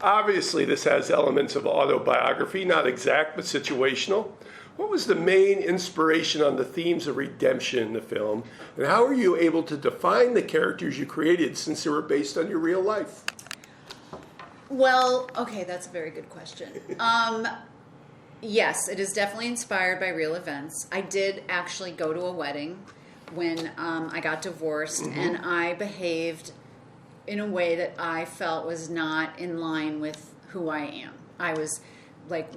Obviously, this has elements of autobiography, not exact, but situational. What was the main inspiration on the themes of redemption in the film, and how were you able to define the characters you created since they were based on your real life? Well, okay, that's a very good question. Yes, it is definitely inspired by real events. I did actually go to a wedding when I got divorced, and I behaved in a way that I felt was not in line with who I am. I was like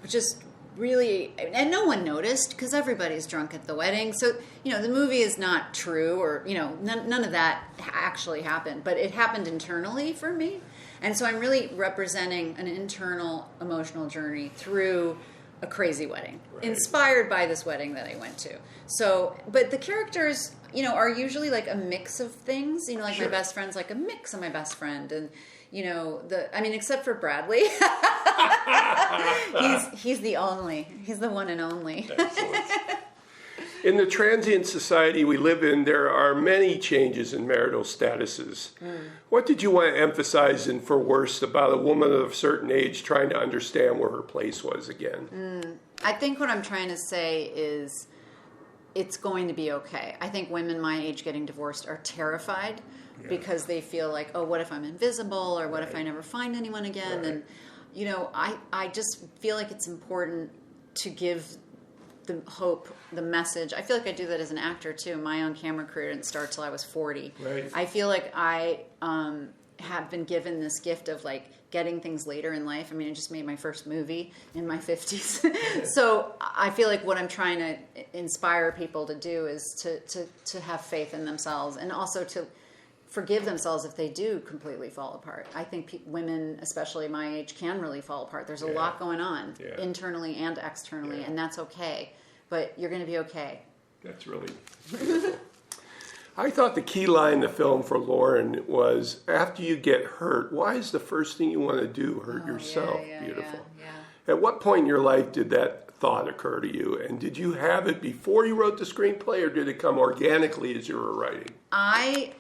just really, and no one noticed because everybody's drunk at the wedding. So, the movie is not true, or, none of that actually happened, but it happened internally for me. And so I'm really representing an internal emotional journey through a crazy wedding, inspired by this wedding that I went to. So, but the characters, are usually like a mix of things, like my best friend's like a mix of my best friend. And, except for Bradley, he's the one and only. In the transient society we live in, there are many changes in marital statuses. What did you want to emphasize in For Worse about a woman of a certain age trying to understand where her place was again? I think what I'm trying to say is it's going to be okay. I think women my age getting divorced are terrified because they feel like, oh, what if I'm invisible, or what if I never find anyone again? And, I just feel like it's important to give the hope, the message. I feel like I do that as an actor too. My own camera career didn't start till I was 40. Right. I feel like I have been given this gift of like getting things later in life. I just made my first movie in my 50s. So I feel like what I'm trying to inspire people to do is to have faith in themselves, and also to forgive themselves if they do completely fall apart. I think women, especially my age, can really fall apart. There's a lot going on internally and externally, and that's okay. But you're going to be okay. That's really beautiful. I thought the key line in the film for Lauren was, after you get hurt, why is the first thing you want to do hurt yourself? Beautiful. Yeah. At what point in your life did that thought occur to you? And did you have it before you wrote the screenplay, or did it come organically as you were writing? I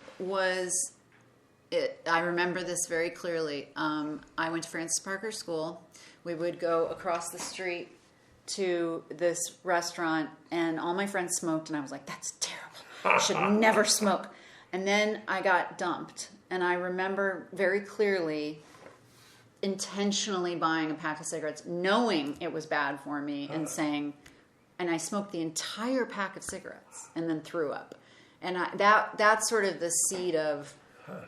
remember this very clearly. I went to Francis Parker School. We would go across the street to this restaurant, and all my friends smoked, and I was like, that's terrible. I should never smoke. And then I got dumped, and I remember very clearly intentionally buying a pack of cigarettes, knowing it was bad for me, and I smoked the entire pack of cigarettes and then threw up. And that's sort of the seed of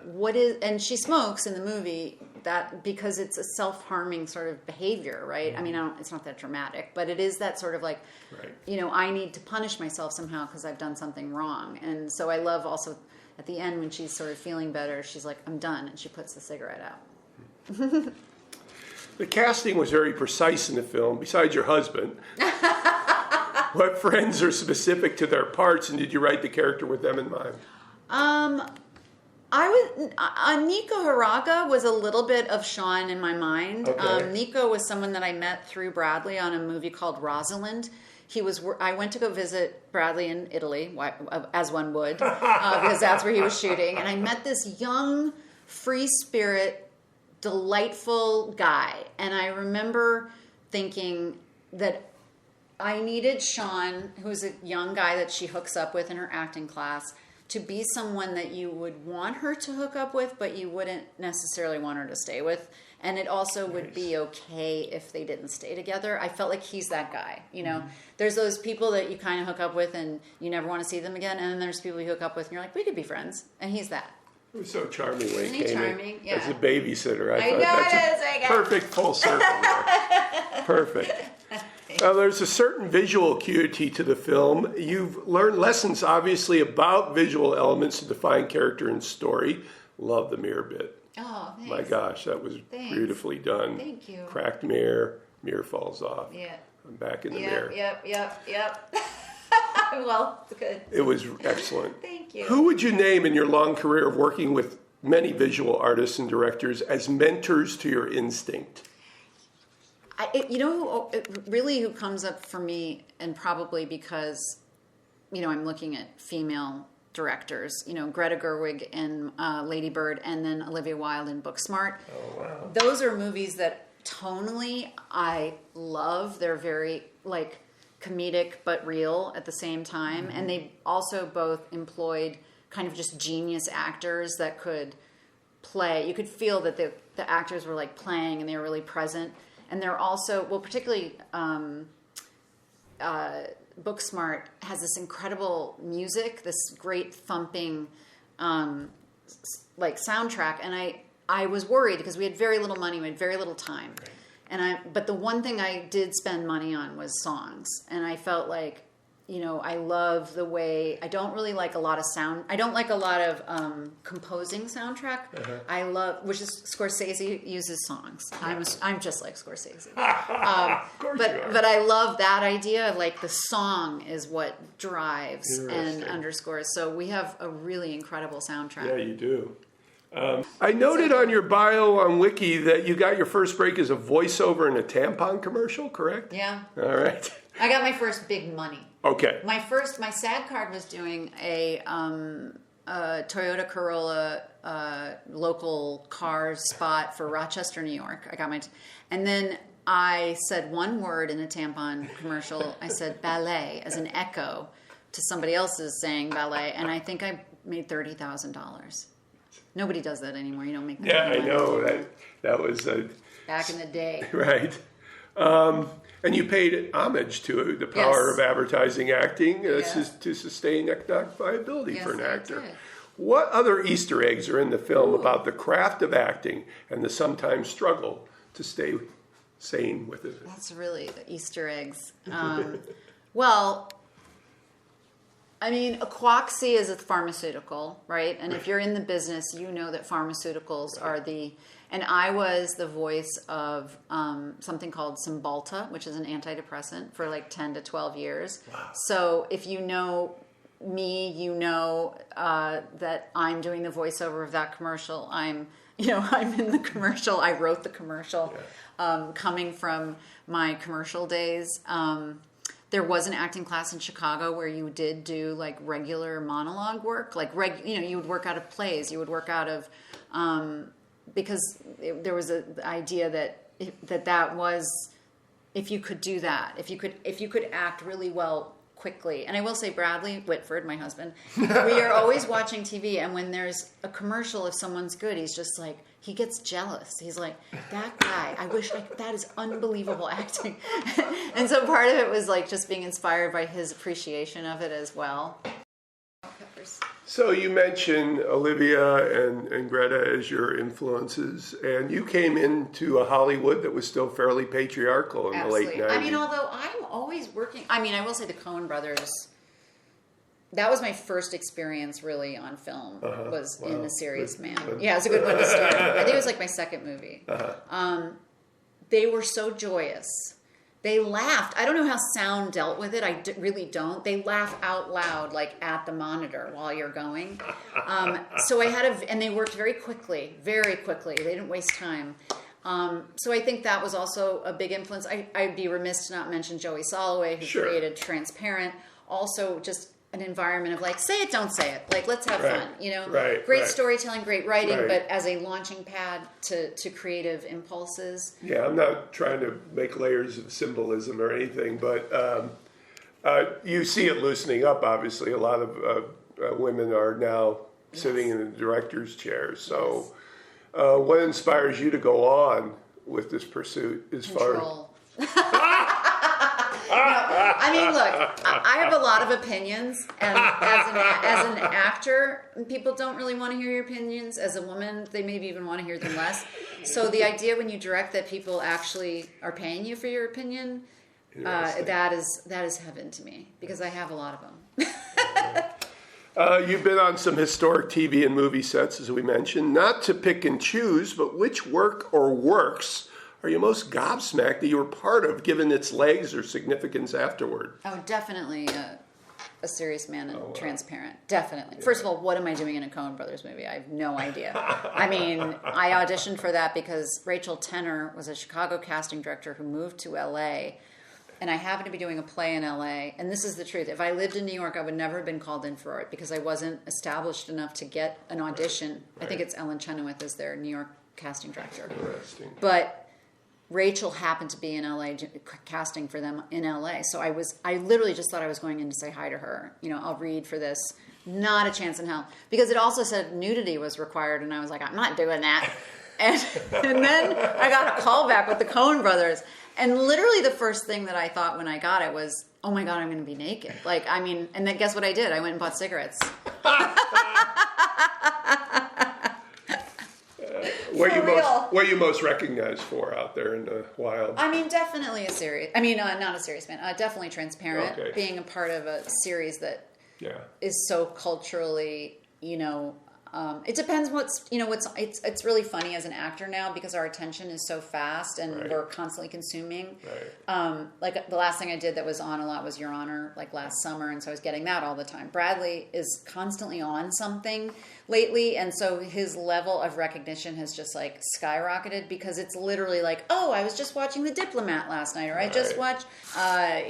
what is, and she smokes in the movie, that because it's a self-harming sort of behavior, right? It's not that dramatic, but it is that sort of like, I need to punish myself somehow because I've done something wrong. And so I love also at the end when she's sort of feeling better, she's like, I'm done, and she puts the cigarette out. The casting was very precise in the film, besides your husband. What friends are specific to their parts, and did you write the character with them in mind? Nico Haraga was a little bit of Sean in my mind. Okay. Nico was someone that I met through Bradley on a movie called Rosalind. I went to go visit Bradley in Italy, as one would, because that's where he was shooting. And I met this young, free spirit, delightful guy. And I remember thinking that I needed Sean, who's a young guy that she hooks up with in her acting class, to be someone that you would want her to hook up with, but you wouldn't necessarily want her to stay with. And it also would be okay if they didn't stay together. I felt like he's that guy. There's those people that you kind of hook up with and you never want to see them again. And then there's people you hook up with and you're like, we could be friends. And he's that. It was so charming when he came charming? in as a babysitter. I know thought it is. Perfect full circle there. Perfect. There's a certain visual acuity to the film. You've learned lessons, obviously, about visual elements to define character and story. Love the mirror bit. Oh, thanks. My gosh, that was beautifully done. Thank you. Cracked mirror falls off. Yeah. I'm back in the mirror. Yep. Well, good. It was excellent. Thank you. Who would you name in your long career of working with many visual artists and directors as mentors to your instinct? Who comes up for me, and probably because, I'm looking at female directors, Greta Gerwig in Lady Bird, and then Olivia Wilde in Booksmart. Oh, wow. Those are movies that tonally I love. They're very like comedic but real at the same time. And they also both employed kind of just genius actors that could play. You could feel that the actors were like playing and they were really present. And they're also, well, particularly Booksmart has this incredible music, this great thumping like soundtrack. And I was worried because we had very little money, we had very little time. But the one thing I did spend money on was songs. And I felt like, I love the way, I don't really like a lot of I don't like a lot of composing soundtrack. I love, which is Scorsese uses songs. I'm just like Scorsese. Of course you are. But I love that idea of like the song is what drives and underscores. So we have a really incredible soundtrack. Yeah, you do. I noted on your bio on Wiki that you got your first break as a voiceover in a tampon commercial, correct? Yeah. All right. I got my first big money. Okay. My SAG card was doing a Toyota Corolla local car spot for Rochester, New York. I got and then I said one word in a tampon commercial. I said ballet as an echo to somebody else's saying ballet, and I think I made $30,000. Nobody does that anymore. You don't make that. Yeah, I know that was back in the day. Right. And you paid homage to the power of advertising acting to sustain economic viability for an actor. Did. What other Easter eggs are in the film about the craft of acting and the sometimes struggle to stay sane with it? That's really the Easter eggs. Well, I mean, Aquoxy is a pharmaceutical, right? And if you're in the business, you know that pharmaceuticals are and I was the voice of something called Cymbalta, which is an antidepressant for like 10 to 12 years. Wow. So if you know me, you know that I'm doing the voiceover of that commercial. I'm in the commercial. I wrote the commercial coming from my commercial days. There was an acting class in Chicago where you did do like regular monologue work, like you would work out of plays, you would work out of because there was the idea that was, if you could do that, if you could act really well quickly. And I will say Bradley Whitford, my husband, we are always watching TV, and when there's a commercial, if someone's good, he's just like, he gets jealous. He's like, that guy, that is unbelievable acting. And so part of it was like just being inspired by his appreciation of it as well. So you mentioned Olivia and Greta as your influences, and you came into a Hollywood that was still fairly patriarchal in the late 90s. I mean, although I'm always working, I will say the Coen brothers, that was my first experience really on film, was in A Serious Man. Yeah, it's a good one to start. I think it was like my second movie. They were so joyous. They laughed. I don't know how sound dealt with it. I really don't. They laugh out loud, like at the monitor while you're going. So I had and they worked very quickly. They didn't waste time. So I think that was also a big influence. I'd be remiss to not mention Joey Soloway, who created Transparent. Also just an environment of like, say it, don't say it. Like, let's have fun, Great storytelling, great writing, but as a launching pad to creative impulses. Yeah, I'm not trying to make layers of symbolism or anything, but you see it loosening up, obviously. A lot of women are now sitting in the director's chairs. So what inspires you to go on with this pursuit as far as... Look, I have a lot of opinions, and as an actor, people don't really want to hear your opinions. As a woman, they maybe even want to hear them less. So the idea when you direct that people actually are paying you for your opinion, that is heaven to me, because I have a lot of them. You've been on some historic TV and movie sets, as we mentioned. Not to pick and choose, but which work or works are you most gobsmacked that you were part of, given its legs or significance afterward? Oh, definitely A Serious Man and Transparent. Definitely. Yeah. First of all, what am I doing in a Coen Brothers movie? I have no idea. I auditioned for that because Rachel Tenner was a Chicago casting director who moved to LA and I happened to be doing a play in LA. And this is the truth. If I lived in New York, I would never have been called in for it because I wasn't established enough to get an audition. Right. I think it's Ellen Chenoweth is their New York casting director. Interesting. But Rachel happened to be in LA casting for them in LA. So I literally just thought I was going in to say hi to her. You know, I'll read for this. Not a chance in hell. Because it also said nudity was required, and I was like, I'm not doing that. And then I got a call back with the Coen brothers. And literally the first thing that I thought when I got it was, oh my God, I'm going to be naked. Like, I mean, and then guess what I did? I went and bought cigarettes. What are you most recognized for out there in the wild? I mean, definitely not a serious man. Definitely transparent. Okay. Being a part of a series that is so culturally, you know, it depends it's really funny as an actor now because our attention is so fast and we're constantly consuming. Right. Like the last thing I did that was on a lot was Your Honor, like last summer. And so I was getting that all the time. Bradley is constantly on something lately. And so his level of recognition has just like skyrocketed because it's literally like, oh, I was just watching The Diplomat last night, or I just watched,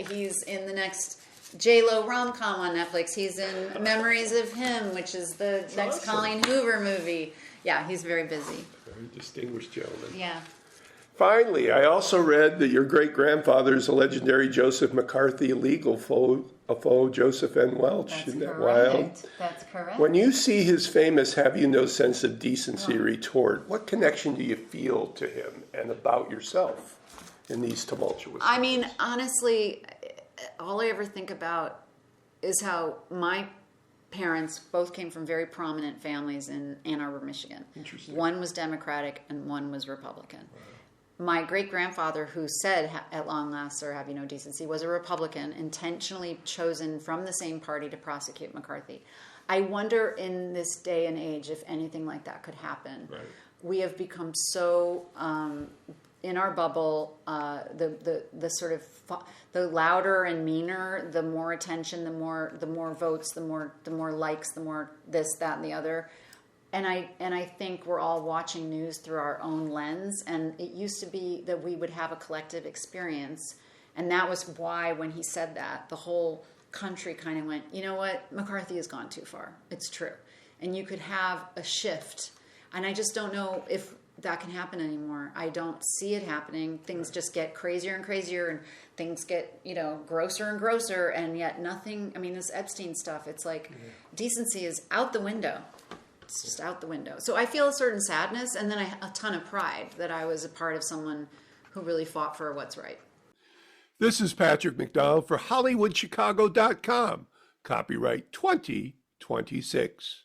he's in the next J-Lo rom-com on Netflix. He's in Memories of Him, which is the next awesome. Colleen Hoover movie. Yeah, he's very busy. Very distinguished gentleman. Yeah. Finally, I also read that your great-grandfather is a legendary Joseph McCarthy legal foe Joseph N. Welch. That's Isn't that correct. wild? That's correct. When you see his famous "Have you no sense of decency" retort, what connection do you feel to him and about yourself in these tumultuous times? I mean, honestly, all I ever think about is how my parents both came from very prominent families in Ann Arbor, Michigan. Interesting. One was Democratic and one was Republican. Wow. My great-grandfather, who said, at long last, sir, have you no decency, was a Republican, intentionally chosen from the same party to prosecute McCarthy. I wonder in this day and age if anything like that could happen. Right. We have become so... in our bubble, the sort of the louder and meaner, the more attention, the more votes, the more likes, the more this, that, and the other. And I think we're all watching news through our own lens. And it used to be that we would have a collective experience, and that was why when he said that, the whole country kind of went, you know what, McCarthy has gone too far. It's true, and you could have a shift. And I just don't know if that can happen anymore. I don't see it happening. Things just get crazier and crazier, and things get, you know, grosser and grosser, and yet nothing. I mean, this Epstein stuff, it's like decency is out the window. It's just out the window. So I feel a certain sadness, and then a ton of pride that I was a part of someone who really fought for what's right. This is Patrick McDonald for HollywoodChicago.com. Copyright 2026.